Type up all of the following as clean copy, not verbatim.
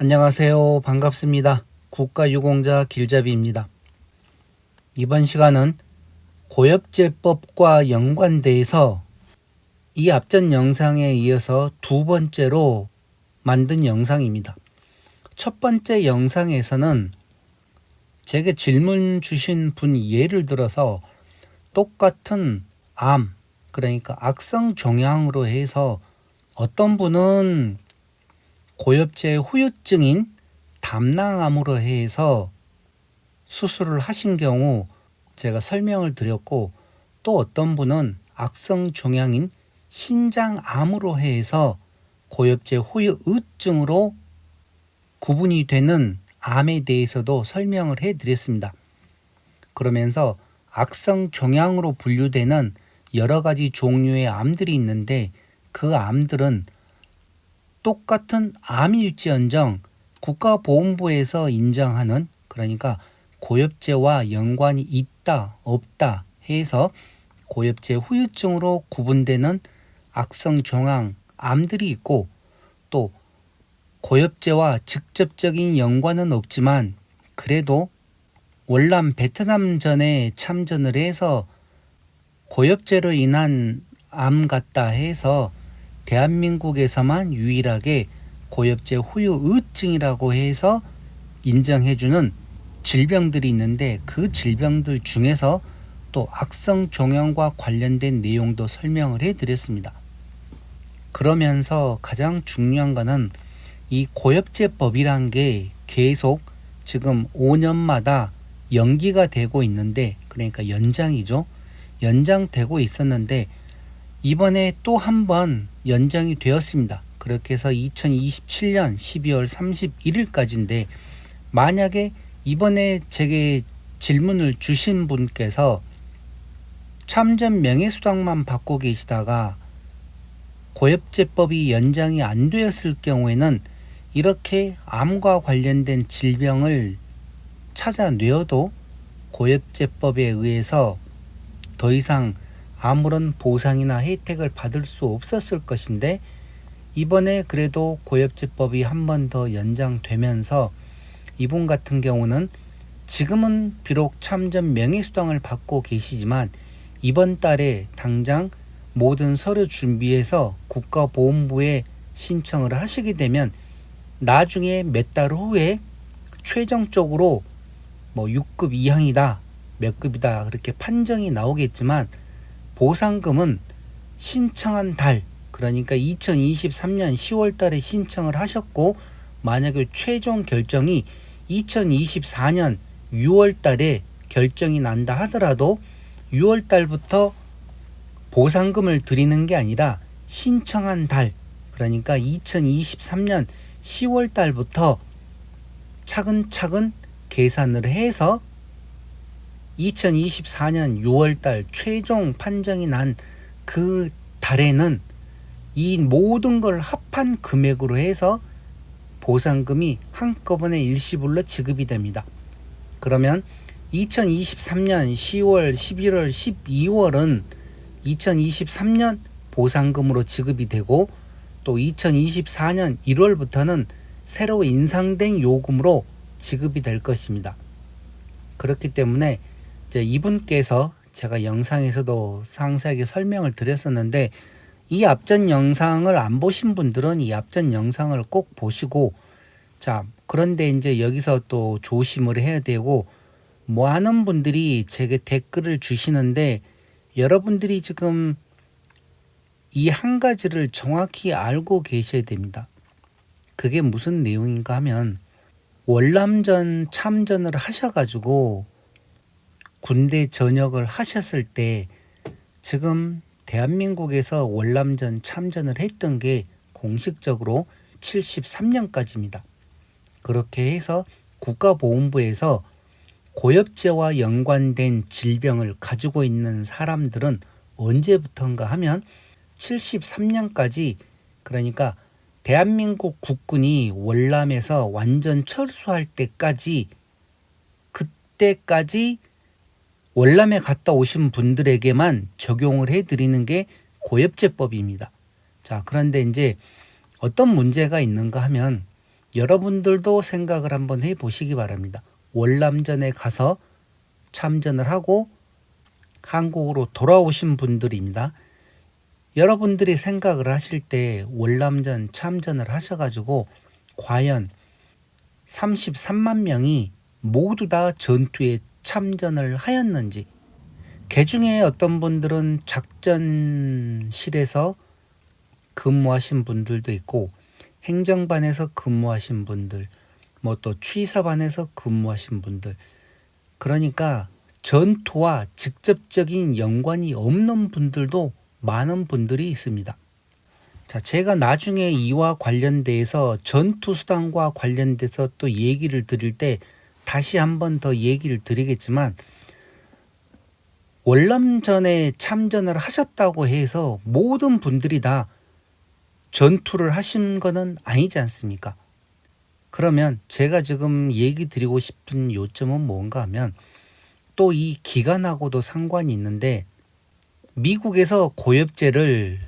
안녕하세요. 반갑습니다. 국가유공자 길잡이입니다. 이번 시간은 고엽제법과 연관돼서 이 앞전 영상에 이어서 두 번째로 만든 영상입니다. 첫 번째 영상에서는 제게 질문 주신 분 예를 들어서 똑같은 암, 그러니까 악성 종양으로 해서 어떤 분은 고엽제 후유증인 담낭암으로 해서 수술을 하신 경우 제가 설명을 드렸고, 또 어떤 분은 악성 종양인 신장암으로 해서 고엽제 후유증으로 구분이 되는 암에 대해서도 설명을 해드렸습니다. 그러면서 악성 종양으로 분류되는 여러 가지 종류의 암들이 있는데, 그 암들은 똑같은 암일지언정 국가보건부에서 인정하는, 그러니까 고엽제와 연관이 있다 없다 해서 고엽제 후유증으로 구분되는 악성 종양 암들이 있고, 또 고엽제와 직접적인 연관은 없지만 그래도 월남 베트남전에 참전을 해서 고엽제로 인한 암 같다 해서 대한민국에서만 유일하게 고엽제 후유증이라고 해서 인정해주는 질병들이 있는데, 그 질병들 중에서 또 악성 종양과 관련된 내용도 설명을 해드렸습니다. 그러면서 가장 중요한 거는 이 고엽제법이란 게 계속 지금 5년마다 연기가 되고 있는데, 그러니까 연장이죠. 연장되고 있었는데 이번에 또 한 번 연장이 되었습니다. 그렇게 해서 2027년 12월 31일까지인데, 만약에 이번에 제게 질문을 주신 분께서 참전 명예수당만 받고 계시다가 고엽제법이 연장이 안 되었을 경우에는 이렇게 암과 관련된 질병을 찾아내어도 고엽제법에 의해서 더 이상 아무런 보상이나 혜택을 받을 수 없었을 것인데, 이번에 그래도 고엽제법이 한 번 더 연장되면서 이분 같은 경우는 지금은 비록 참전 명예수당을 받고 계시지만 이번 달에 당장 모든 서류 준비해서 국가보건부에 신청을 하시게 되면 나중에 몇 달 후에 최종적으로 6급 이상이다, 몇 급이다 그렇게 판정이 나오겠지만, 보상금은 신청한 달, 그러니까 2023년 10월 달에 신청을 하셨고 만약에 최종 결정이 2024년 6월 달에 결정이 난다 하더라도 6월 달부터 보상금을 드리는 게 아니라 신청한 달, 그러니까 2023년 10월 달부터 차근차근 계산을 해서 2024년 6월 달 최종 판정이 난 그 달에는 이 모든 걸 합한 금액으로 해서 보상금이 한꺼번에 일시불로 지급이 됩니다. 그러면 2023년 10월, 11월, 12월은 2023년 보상금으로 지급이 되고, 또 2024년 1월부터는 새로 인상된 요금으로 지급이 될 것입니다. 그렇기 때문에 이제 이분께서 제가 영상에서도 상세하게 설명을 드렸었는데, 이 앞전 영상을 안 보신 분들은 이 앞전 영상을 꼭 보시고, 자, 그런데 이제 여기서 또 조심을 해야 되고, 많은 분들이 제게 댓글을 주시는데 여러분들이 지금 이 한 가지를 정확히 알고 계셔야 됩니다. 그게 무슨 내용인가 하면, 월남전 참전을 하셔가지고 군대 전역을 하셨을 때 지금 대한민국에서 월남전 참전을 했던 게 공식적으로 73년까지입니다. 그렇게 해서 국가보건부에서 고엽제와 연관된 질병을 가지고 있는 사람들은 언제부터인가 하면 73년까지, 그러니까 대한민국 국군이 월남에서 완전 철수할 때까지, 그때까지 월남에 갔다 오신 분들에게만 적용을 해드리는 게 고엽제법입니다. 자, 그런데 이제 어떤 문제가 있는가 하면, 여러분들도 생각을 한번 해보시기 바랍니다. 월남전에 가서 참전을 하고 한국으로 돌아오신 분들입니다. 여러분들이 생각을 하실 때 월남전 참전을 하셔가지고 과연 33만 명이 모두 다 전투에 참전을 하였는지, 그중에 어떤 분들은 작전실에서 근무하신 분들도 있고 행정반에서 근무하신 분들, 뭐 또 취사반에서 근무하신 분들, 그러니까 전투와 직접적인 연관이 없는 분들도 많은 분들이 있습니다. 자, 제가 나중에 이와 관련돼서 전투수단과 관련돼서 또 얘기를 드릴 때 다시 한번 더 얘기를 드리겠지만, 월남전에 참전을 하셨다고 해서 모든 분들이 다 전투를 하신 거는 아니지 않습니까? 그러면 제가 지금 얘기 드리고 싶은 요점은 뭔가 하면, 또 이 기간하고도 상관이 있는데, 미국에서 고엽제를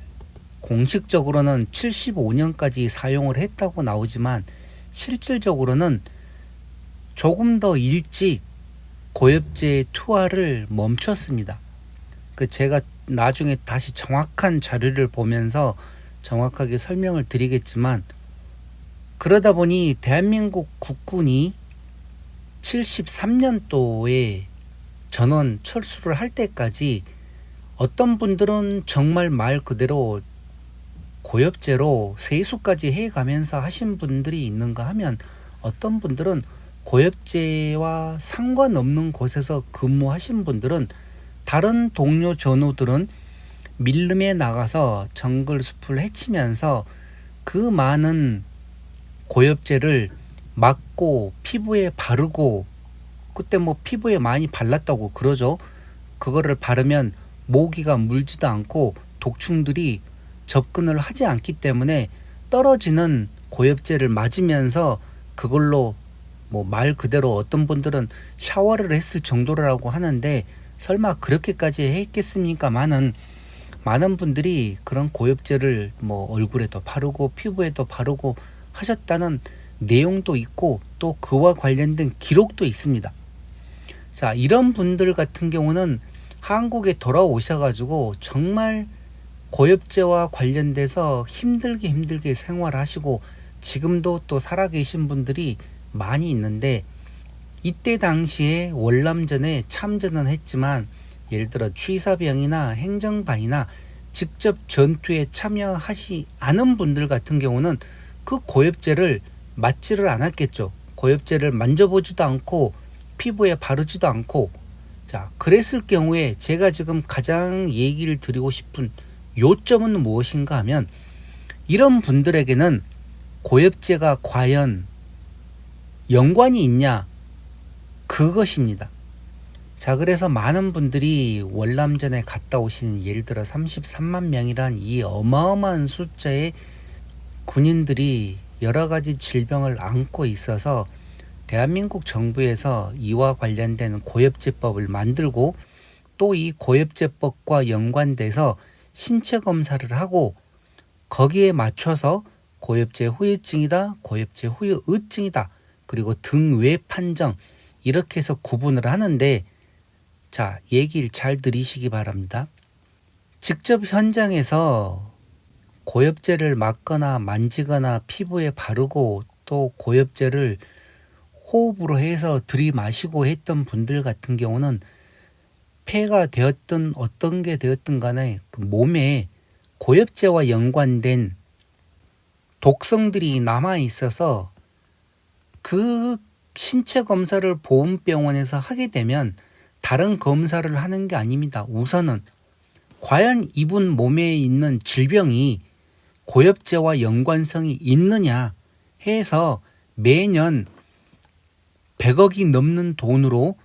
공식적으로는 75년까지 사용을 했다고 나오지만 실질적으로는 조금 더 일찍 고엽제 투하를 멈췄습니다. 제가 나중에 다시 정확한 자료를 보면서 정확하게 설명을 드리겠지만, 그러다 보니 대한민국 국군이 73년도에 전원 철수를 할 때까지 어떤 분들은 정말 말 그대로 고엽제로 세수까지 해가면서 하신 분들이 있는가 하면, 어떤 분들은 고엽제와 상관없는 곳에서 근무하신 분들은, 다른 동료 전우들은 밀림에 나가서 정글 숲을 헤치면서 그 많은 고엽제를 맞고 피부에 바르고, 그때 뭐 피부에 많이 발랐다고 그러죠. 그거를 바르면 모기가 물지도 않고 독충들이 접근을 하지 않기 때문에 떨어지는 고엽제를 맞으면서 그걸로 뭐 말 그대로 어떤 분들은 샤워를 했을 정도라고 하는데, 설마 그렇게까지 했겠습니까? 많은 분들이 그런 고엽제를 뭐 얼굴에도 바르고 피부에도 바르고 하셨다는 내용도 있고, 또 그와 관련된 기록도 있습니다. 자, 이런 분들 같은 경우는 한국에 돌아오셔가지고 정말 고엽제와 관련돼서 힘들게 생활하시고 지금도 또 살아계신 분들이 많이 있는데, 이때 당시에 월남전에 참전은 했지만 예를 들어 취사병이나 행정반이나 직접 전투에 참여하지 않은 분들 같은 경우는 그 고엽제를 맞지를 않았겠죠. 고엽제를 만져보지도 않고 피부에 바르지도 않고. 자, 그랬을 경우에 제가 지금 가장 얘기를 드리고 싶은 요점은 무엇인가 하면, 이런 분들에게는 고엽제가 과연 연관이 있냐, 그것입니다. 자, 그래서 많은 분들이 월남전에 갔다 오신, 예를 들어 33만 명이란 이 어마어마한 숫자의 군인들이 여러 가지 질병을 안고 있어서 대한민국 정부에서 이와 관련된 고엽제법을 만들고, 또 이 고엽제법과 연관돼서 신체 검사를 하고 거기에 맞춰서 고엽제 후유증이다, 고엽제 후유증이다, 그리고 등외 판정, 이렇게 해서 구분을 하는데, 자, 얘기를 잘 들으시기 바랍니다. 직접 현장에서 고엽제를 맞거나 만지거나 피부에 바르고 또 고엽제를 호흡으로 해서 들이마시고 했던 분들 같은 경우는 폐가 되었든 어떤 게 되었든 간에 그 몸에 고엽제와 연관된 독성들이 남아 있어서 그 신체 검사를 보훈병원에서 하게 되면 다른 검사를 하는 게 아닙니다. 우선은 과연 이분 몸에 있는 질병이 고엽제와 연관성이 있느냐 해서 매년 100억이 넘는 돈으로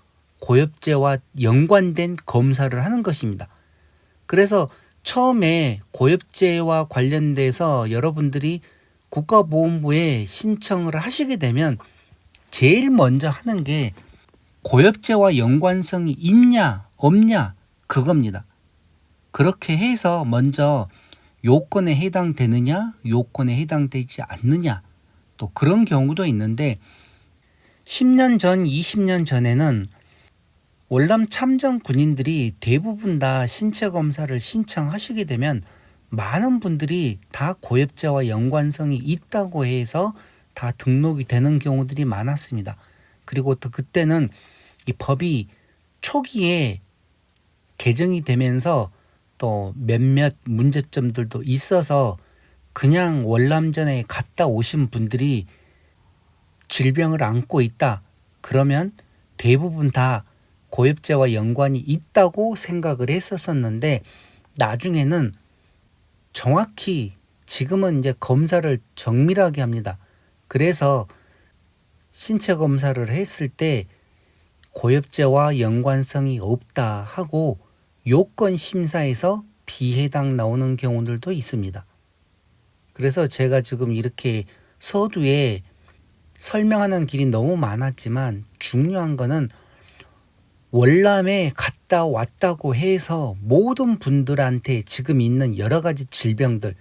고엽제와 연관된 검사를 하는 것입니다. 그래서 처음에 고엽제와 관련돼서 여러분들이 국가보훈부에 신청을 하시게 되면 제일 먼저 하는 게 고엽제와 연관성이 있냐 없냐, 그겁니다. 그렇게 해서 먼저 요건에 해당되느냐 요건에 해당되지 않느냐, 또 그런 경우도 있는데 10년 전, 20년 전에는 월남 참전 군인들이 대부분 다 신체 검사를 신청하시게 되면 많은 분들이 다 고엽제와 연관성이 있다고 해서 다 등록이 되는 경우들이 많았습니다. 그리고 또 그때는 이 법이 초기에 개정이 되면서 또 몇몇 문제점들도 있어서 그냥 월남전에 갔다 오신 분들이 질병을 앓고 있다. 그러면 대부분 다 고엽제와 연관이 있다고 생각을 했었었는데 나중에는 정확히 지금은 이제 검사를 정밀하게 합니다. 그래서 신체 검사를 했을 때 고엽제와 연관성이 없다 하고 요건 심사에서 비해당 나오는 경우들도 있습니다. 그래서 제가 지금 이렇게 서두에 설명하는 길이 너무 많았지만 중요한 거는 월남에 갔다 왔다고 해서 모든 분들한테 지금 있는 여러 가지 질병들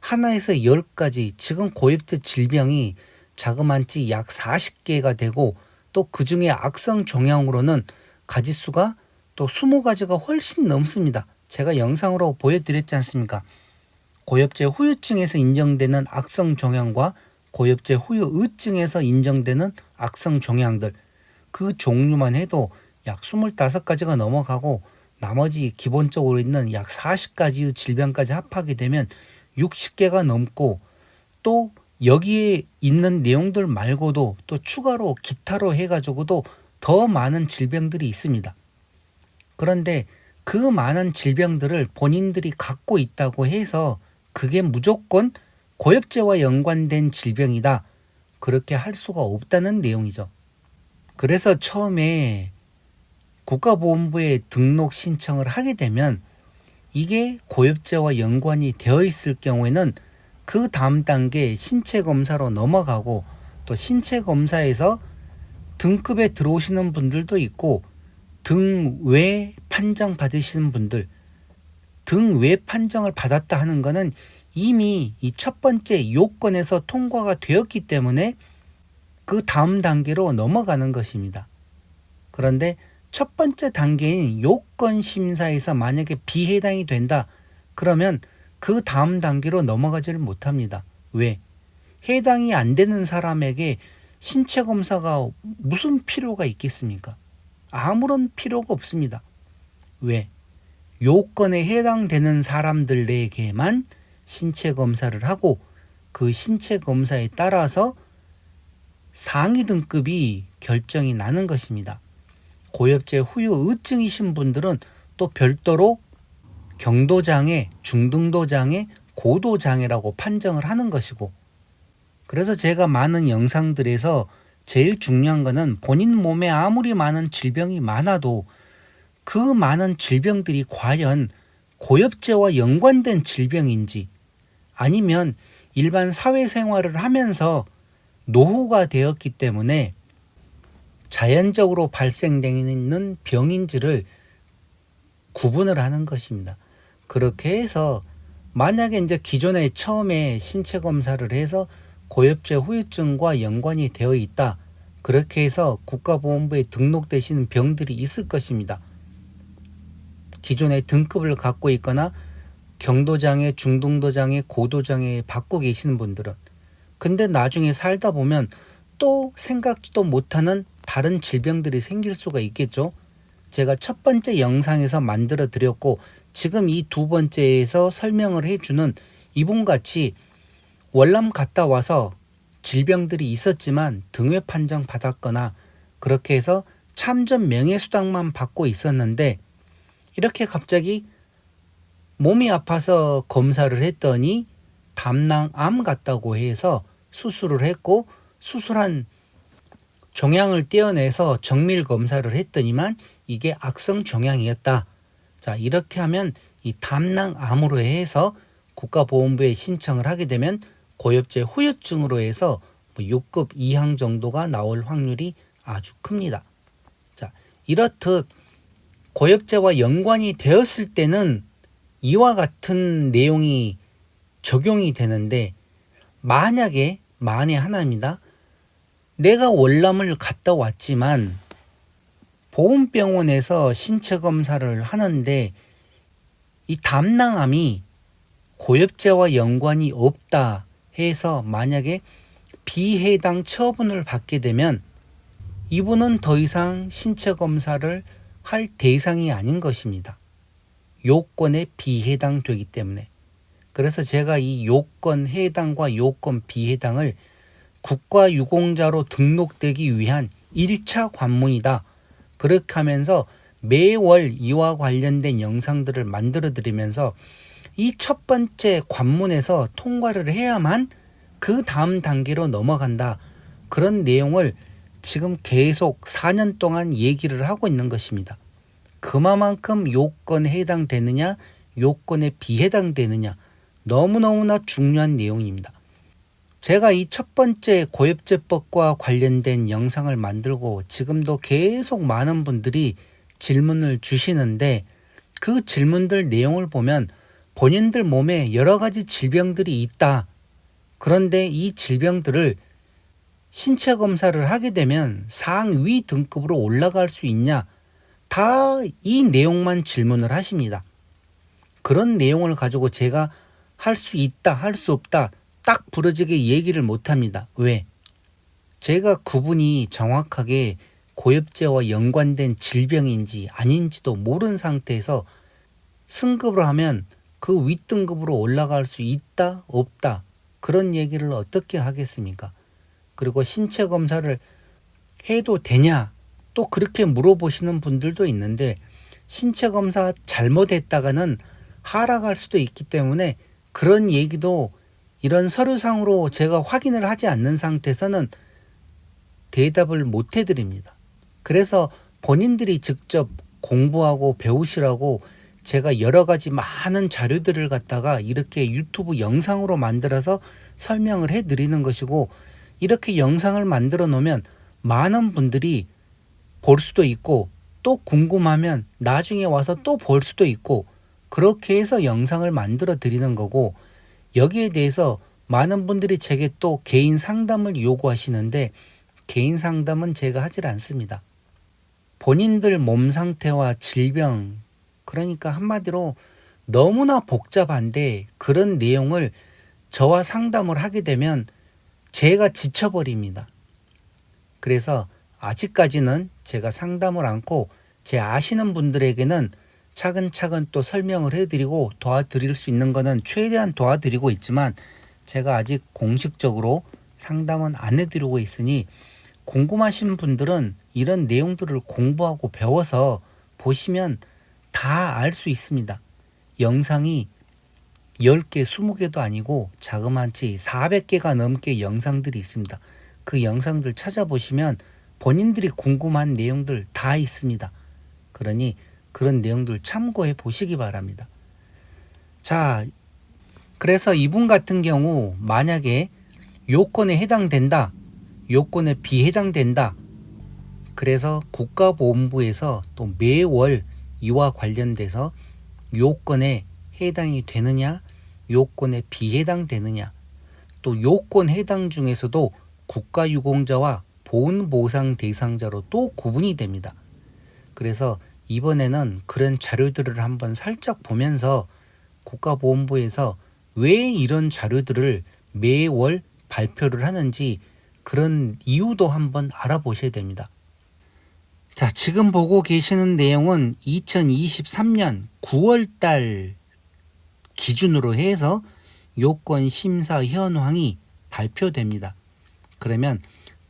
하나에서 10가지 지금 고엽제 질병이 자그만치 약 40개가 되고 또 그중에 악성 종양으로는 가지수가 또 20가지가 훨씬 넘습니다. 제가 영상으로 보여드렸지 않습니까? 고엽제 후유증에서 인정되는 악성 종양과 고엽제 후유의증에서 인정되는 악성 종양들 그 종류만 해도 약 25가지가 넘어가고 나머지 기본적으로 있는 약 40가지의 질병까지 합하게 되면 60개가 넘고 또 여기에 있는 내용들 말고도 또 추가로 기타로 해가지고도 더 많은 질병들이 있습니다. 그런데 그 많은 질병들을 본인들이 갖고 있다고 해서 그게 무조건 고엽제와 연관된 질병이다. 그렇게 할 수가 없다는 내용이죠. 그래서 처음에 국가보건부에 등록 신청을 하게 되면 이게 고엽제와 연관이 되어 있을 경우에는 그 다음 단계 신체 검사로 넘어가고 또 신체 검사에서 등급에 들어오시는 분들도 있고 등외 판정 받으시는 분들 등외 판정을 받았다 하는 것은 이미 이 첫 번째 요건에서 통과가 되었기 때문에 그 다음 단계로 넘어가는 것입니다. 그런데 첫 번째 단계인 요건 심사에서 만약에 비해당이 된다 그러면 그 다음 단계로 넘어가지를 못합니다. 왜? 해당이 안 되는 사람에게 신체 검사가 무슨 필요가 있겠습니까? 아무런 필요가 없습니다. 왜? 요건에 해당되는 사람들에게만 신체 검사를 하고 그 신체 검사에 따라서 상위 등급이 결정이 나는 것입니다. 고엽제 후유의증이신 분들은 또 별도로 경도장애, 중등도장애, 고도장애라고 판정을 하는 것이고 그래서 제가 많은 영상들에서 제일 중요한 거는 본인 몸에 아무리 많은 질병이 많아도 그 많은 질병들이 과연 고엽제와 연관된 질병인지 아니면 일반 사회생활을 하면서 노후가 되었기 때문에 자연적으로 발생되는 병인지를 구분을 하는 것입니다. 그렇게 해서 만약에 이제 기존에 처음에 신체 검사를 해서 고엽제 후유증과 연관이 되어 있다. 그렇게 해서 국가보건부에 등록되시는 병들이 있을 것입니다. 기존에 등급을 갖고 있거나 경도장애, 중등도장애, 고도장애 받고 계시는 분들은 근데 나중에 살다 보면 또 생각지도 못하는 다른 질병들이 생길 수가 있겠죠. 제가 첫 번째 영상에서 만들어 드렸고 지금 이 두 번째에서 설명을 해주는 이분같이 월남 갔다 와서 질병들이 있었지만 등회 판정 받았거나 그렇게 해서 참전 명예수당만 받고 있었는데 이렇게 갑자기 몸이 아파서 검사를 했더니 담낭암 같다고 해서 수술을 했고 수술한 종양을 떼어내서 정밀 검사를 했더니만 이게 악성 종양이었다. 자, 이렇게 하면 이 담낭암으로 해서 국가보건부에 신청을 하게 되면 고엽제 후유증으로 해서 6급 이항 정도가 나올 확률이 아주 큽니다. 자, 이렇듯 고엽제와 연관이 되었을 때는 이와 같은 내용이 적용이 되는데 만약에 만에 하나입니다. 내가 월남을 갔다 왔지만 보훈병원에서 신체 검사를 하는데 이 담낭암이 고엽제와 연관이 없다 해서 만약에 비해당 처분을 받게 되면 이분은 더 이상 신체 검사를 할 대상이 아닌 것입니다. 요건에 비해당되기 때문에. 그래서 제가 이 요건 해당과 요건 비해당을 국가유공자로 등록되기 위한 1차 관문이다. 그렇게 하면서 매월 이와 관련된 영상들을 만들어 드리면서 이 첫 번째 관문에서 통과를 해야만 그 다음 단계로 넘어간다. 그런 내용을 지금 계속 4년 동안 얘기를 하고 있는 것입니다. 그만큼 요건에 해당되느냐, 요건에 비해당되느냐 너무너무나 중요한 내용입니다. 제가 이 첫 번째 고엽제법과 관련된 영상을 만들고 지금도 계속 많은 분들이 질문을 주시는데 그 질문들 내용을 보면 본인들 몸에 여러 가지 질병들이 있다. 그런데 이 질병들을 신체 검사를 하게 되면 상위 등급으로 올라갈 수 있냐? 다 이 내용만 질문을 하십니다. 그런 내용을 가지고 제가 할 수 있다, 할 수 없다 딱 부러지게 얘기를 못합니다. 왜? 제가 그분이 정확하게 고엽제와 연관된 질병인지 아닌지도 모르는 상태에서 승급을 하면 그 윗등급으로 올라갈 수 있다, 없다 그런 얘기를 어떻게 하겠습니까? 그리고 신체 검사를 해도 되냐? 또 그렇게 물어보시는 분들도 있는데 신체 검사 잘못했다가는 하락할 수도 있기 때문에 그런 얘기도 이런 서류상으로 제가 확인을 하지 않는 상태에서는 대답을 못 해드립니다. 그래서 본인들이 직접 공부하고 배우시라고 제가 여러 가지 많은 자료들을 갖다가 이렇게 유튜브 영상으로 만들어서 설명을 해드리는 것이고 이렇게 영상을 만들어 놓으면 많은 분들이 볼 수도 있고 또 궁금하면 나중에 와서 또 볼 수도 있고 그렇게 해서 영상을 만들어 드리는 거고 여기에 대해서 많은 분들이 제게 또 개인 상담을 요구하시는데 개인 상담은 제가 하질 않습니다. 본인들 몸 상태와 질병 그러니까 한마디로 너무나 복잡한데 그런 내용을 저와 상담을 하게 되면 제가 지쳐버립니다. 그래서 아직까지는 제가 상담을 않고 제 아시는 분들에게는 차근차근 또 설명을 해드리고 도와드릴 수 있는 거는 최대한 도와드리고 있지만 제가 아직 공식적으로 상담은 안 해드리고 있으니 궁금하신 분들은 이런 내용들을 공부하고 배워서 보시면 다 알 수 있습니다. 영상이 10개, 20개도 아니고 자그마치 400개가 넘게 영상들이 있습니다. 그 영상들 찾아보시면 본인들이 궁금한 내용들 다 있습니다. 그러니 그런 내용들 참고해 보시기 바랍니다. 자, 그래서 이분 같은 경우 만약에 요건에 해당된다, 요건에 비해당된다. 그래서 국가보훈부에서 또 매월 이와 관련돼서 요건에 해당이 되느냐, 요건에 비해당되느냐, 또 요건 해당 중에서도 국가유공자와 보훈보상 대상자로 또 구분이 됩니다. 그래서 이번에는 그런 자료들을 한번 살짝 보면서 국가보훈부에서 왜 이런 자료들을 매월 발표를 하는지 그런 이유도 한번 알아보셔야 됩니다. 자, 지금 보고 계시는 내용은 2023년 9월달 기준으로 해서 요건 심사 현황이 발표됩니다. 그러면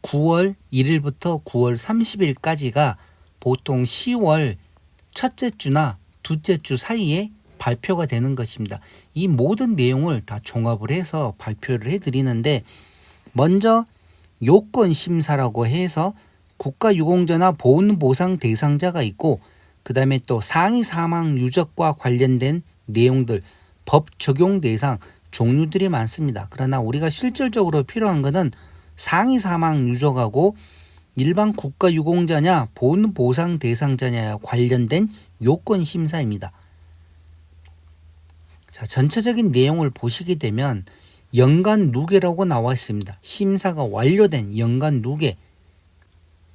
9월 1일부터 9월 30일까지가 보통 10월 첫째 주나 둘째 주 사이에 발표가 되는 것입니다. 이 모든 내용을 다 종합을 해서 발표를 해드리는데 먼저 요건 심사라고 해서 국가유공자나 보훈보상 대상자가 있고 그 다음에 또 상해 사망 유적과 관련된 내용들 법 적용 대상 종류들이 많습니다. 그러나 우리가 실질적으로 필요한 것은 상해 사망 유적하고 일반 국가유공자냐 보훈보상 대상자냐 관련된 요건 심사입니다. 자, 전체적인 내용을 보시게 되면 연간 누계라고 나와 있습니다. 심사가 완료된 연간 누계.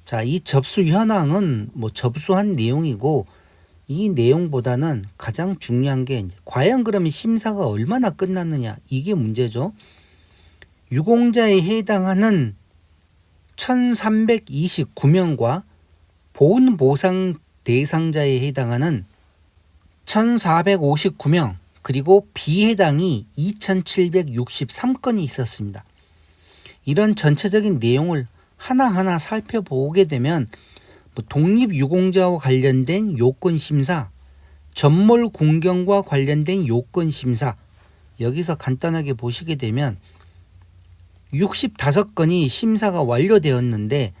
자, 이 접수 현황은 뭐 접수한 내용이고, 이 내용보다는 가장 중요한 게 과연 그러면 심사가 얼마나 끝났느냐, 이게 문제죠. 유공자에 해당하는 1329명과 보훈보상 대상자에 해당하는 1459명, 그리고 비해당이 2763건이 있었습니다. 이런 전체적인 내용을 하나하나 살펴보게 되면 독립유공자와 관련된 요건심사, 전몰군경과 관련된 요건심사, 여기서 간단하게 보시게 되면 65건이 심사가 완료되었는데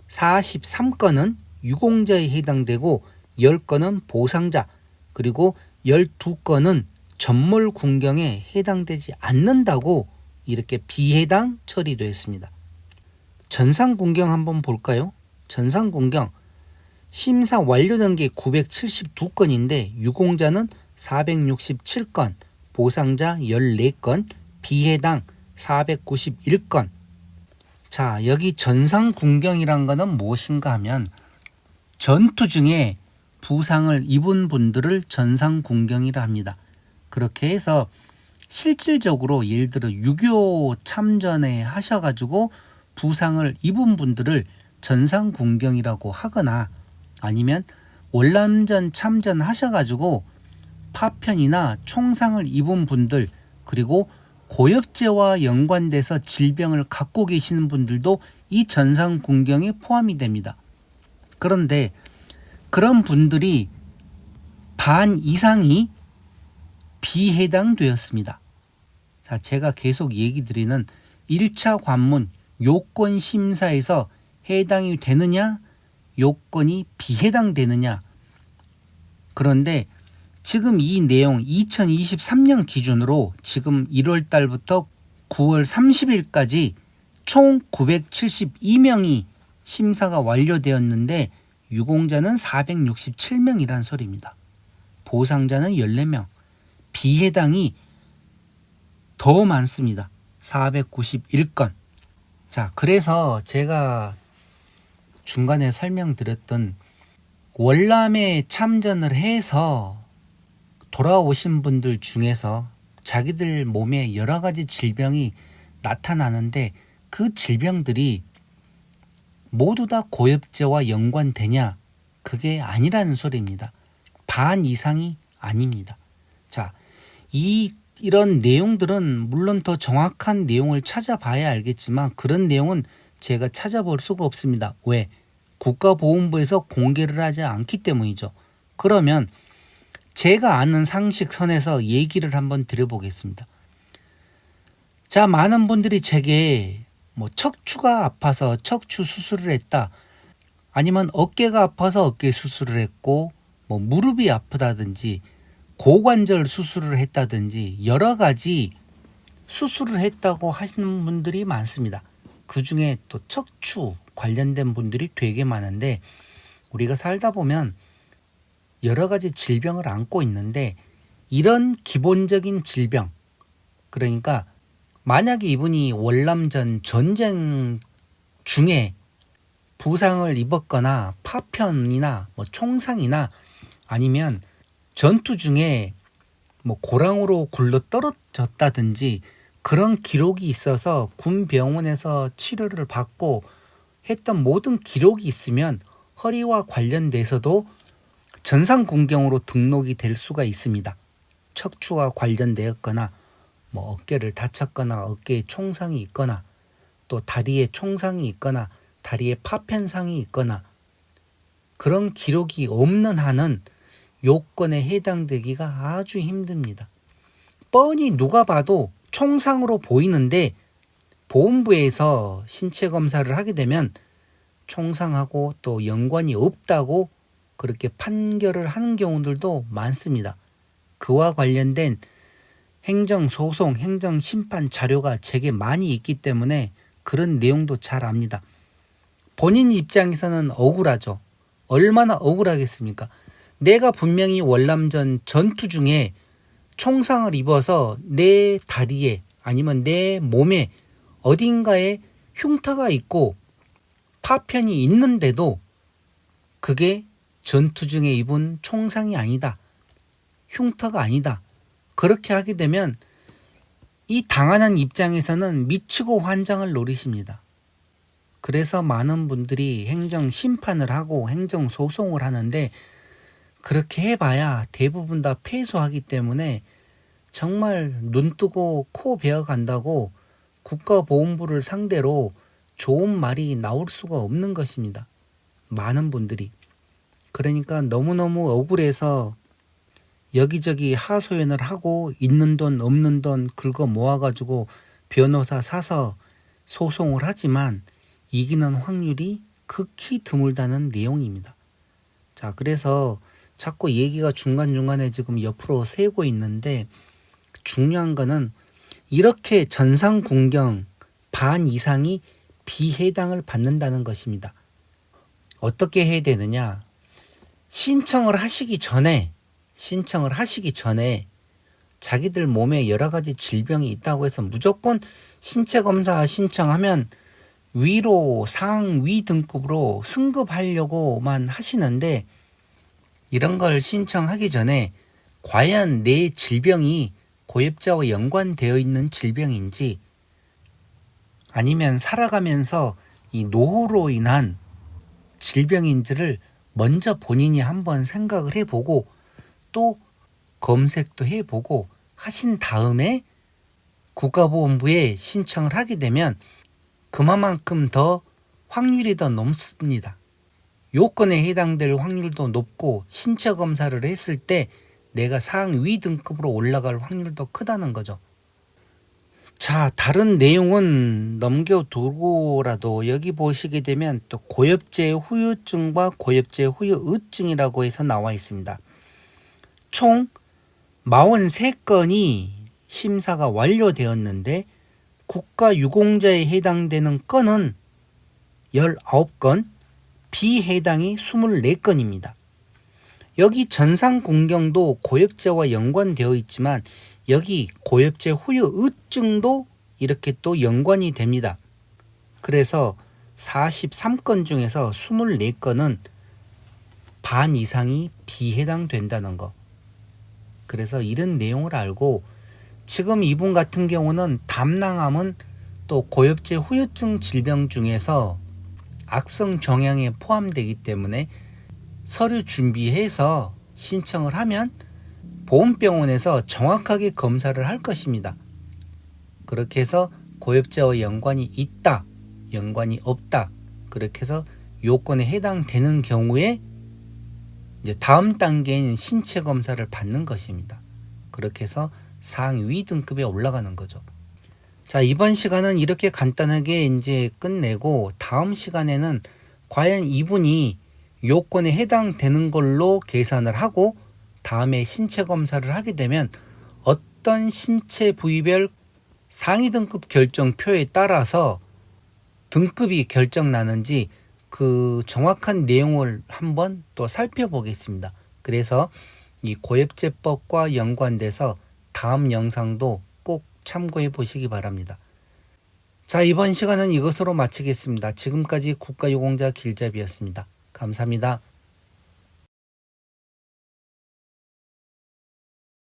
43건은 유공자에 해당되고 10건은 보상자, 그리고 12건은 전몰군경에 해당되지 않는다고 이렇게 비해당 처리되었습니다. 전상군경 한번 볼까요? 전상군경 심사 완료된 게 972건인데 유공자는 467건, 보상자 14건, 비해당 491건. 자, 여기 전상군경이란 거는 무엇인가 하면 전투 중에 부상을 입은 분들을 전상군경이라 합니다. 그렇게 해서 실질적으로 예를 들어 6.25 참전에 하셔가지고 부상을 입은 분들을 전상군경이라고 하거나, 아니면 월남전 참전하셔가지고 파편이나 총상을 입은 분들, 그리고 고엽제와 연관돼서 질병을 갖고 계시는 분들도 이 전상군경에 포함이 됩니다. 그런데 그런 분들이 반 이상이 비해당되었습니다. 자, 제가 계속 얘기 드리는 1차 관문 요건심사에서 해당이 되느냐, 요건이 비해당되느냐. 그런데 지금 이 내용 2023년 기준으로 지금 1월 달부터 9월 30일까지 총 972명이 심사가 완료되었는데 유공자는 467명이란 소리입니다. 보상자는 14명, 비해당이 더 많습니다. 491건. 자, 그래서 제가 중간에 설명드렸던 월남에 참전을 해서 돌아오신 분들 중에서 자기들 몸에 여러 가지 질병이 나타나는데 그 질병들이 모두 다 고엽제와 연관되냐? 그게 아니라는 소리입니다. 반 이상이 아닙니다. 자, 이런 내용들은 물론 더 정확한 내용을 찾아봐야 알겠지만 그런 내용은 제가 찾아볼 수가 없습니다. 왜? 국가보훈부에서 공개를 하지 않기 때문이죠. 그러면 제가 아는 상식선에서 얘기를 한번 드려보겠습니다. 자, 많은 분들이 제게 척추가 아파서 척추 수술을 했다, 아니면 어깨가 아파서 어깨 수술을 했고 무릎이 아프다든지 고관절 수술을 했다든지 여러 가지 수술을 했다고 하시는 분들이 많습니다. 그 중에 또 척추 관련된 분들이 되게 많은데, 우리가 살다 보면 여러 가지 질병을 안고 있는데 이런 기본적인 질병, 그러니까 만약에 이분이 월남전 전쟁 중에 부상을 입었거나 파편이나 총상이나 아니면 전투 중에 고랑으로 굴러 떨어졌다든지 그런 기록이 있어서 군 병원에서 치료를 받고 했던 모든 기록이 있으면 허리와 관련돼서도 전상군경으로 등록이 될 수가 있습니다. 척추와 관련되었거나 어깨를 다쳤거나 어깨에 총상이 있거나 또 다리에 총상이 있거나 다리에 파편상이 있거나 그런 기록이 없는 한은 요건에 해당되기가 아주 힘듭니다. 뻔히 누가 봐도 총상으로 보이는데 보훈부에서 신체 검사를 하게 되면 총상하고 또 연관이 없다고 그렇게 판결을 하는 경우들도 많습니다. 그와 관련된 행정소송, 행정심판 자료가 제게 많이 있기 때문에 그런 내용도 잘 압니다. 본인 입장에서는 억울하죠. 얼마나 억울하겠습니까? 내가 분명히 월남전 전투 중에 총상을 입어서 내 다리에 아니면 내 몸에 어딘가에 흉터가 있고 파편이 있는데도 그게 전투 중에 입은 총상이 아니다. 흉터가 아니다. 그렇게 하게 되면 이 당하는 입장에서는 미치고 환장을 노리십니다. 그래서 많은 분들이 행정 심판을 하고 행정 소송을 하는데 그렇게 해봐야 대부분 다 패소하기 때문에 정말 눈 뜨고 코 베어 간다고 국가보훈부를 상대로 좋은 말이 나올 수가 없는 것입니다. 많은 분들이. 그러니까 너무너무 억울해서 여기저기 하소연을 하고 있는 돈 없는 돈 긁어 모아가지고 변호사 사서 소송을 하지만 이기는 확률이 극히 드물다는 내용입니다. 자, 그래서 자꾸 얘기가 중간중간에 지금 옆으로 새고 있는데 중요한 거는 이렇게 전상공경 반 이상이 비해당을 받는다는 것입니다. 어떻게 해야 되느냐? 신청을 하시기 전에 자기들 몸에 여러 가지 질병이 있다고 해서 무조건 신체 검사 신청하면 위로 상위 등급으로 승급하려고만 하시는데 이런 걸 신청하기 전에 과연 내 질병이 고엽제와 연관되어 있는 질병인지 아니면 살아가면서 이 노후로 인한 질병인지를 먼저 본인이 한번 생각을 해보고 또 검색도 해보고 하신 다음에 국가보훈부에 신청을 하게 되면 그만큼 더 확률이 더 높습니다. 요건에 해당될 확률도 높고 신체 검사를 했을 때 내가 상위 등급으로 올라갈 확률도 크다는 거죠. 자, 다른 내용은 넘겨두고라도 여기 보시게 되면 또 고엽제 후유증과 고엽제 후유의증이라고 해서 나와 있습니다. 총 43건이 심사가 완료되었는데 국가유공자에 해당되는 건은 19건, 비해당이 24건입니다. 여기 전상공경도 고엽제와 연관되어 있지만 여기 고엽제 후유의증도 이렇게 또 연관이 됩니다. 그래서 43건 중에서 24건은 반 이상이 비해당된다는 거. 그래서 이런 내용을 알고 지금 이분 같은 경우는 담낭암은 또 고엽제 후유증 질병 중에서 악성 정향에 포함되기 때문에 서류 준비해서 신청을 하면 보훈병원에서 정확하게 검사를 할 것입니다. 그렇게 해서 고엽제와 연관이 있다, 연관이 없다, 그렇게 해서 요건에 해당되는 경우에 이제 다음 단계인 신체 검사를 받는 것입니다. 그렇게 해서 상위 등급에 올라가는 거죠. 자, 이번 시간은 이렇게 간단하게 이제 끝내고 다음 시간에는 과연 이분이 요건에 해당되는 걸로 계산을 하고 다음에 신체 검사를 하게 되면 어떤 신체 부위별 상위 등급 결정표에 따라서 등급이 결정나는지 그 정확한 내용을 한번 또 살펴보겠습니다. 그래서 이 고엽제법과 연관돼서 다음 영상도 꼭 참고해 보시기 바랍니다. 자, 이번 시간은 이것으로 마치겠습니다. 지금까지 국가유공자 길잡이였습니다. 감사합니다.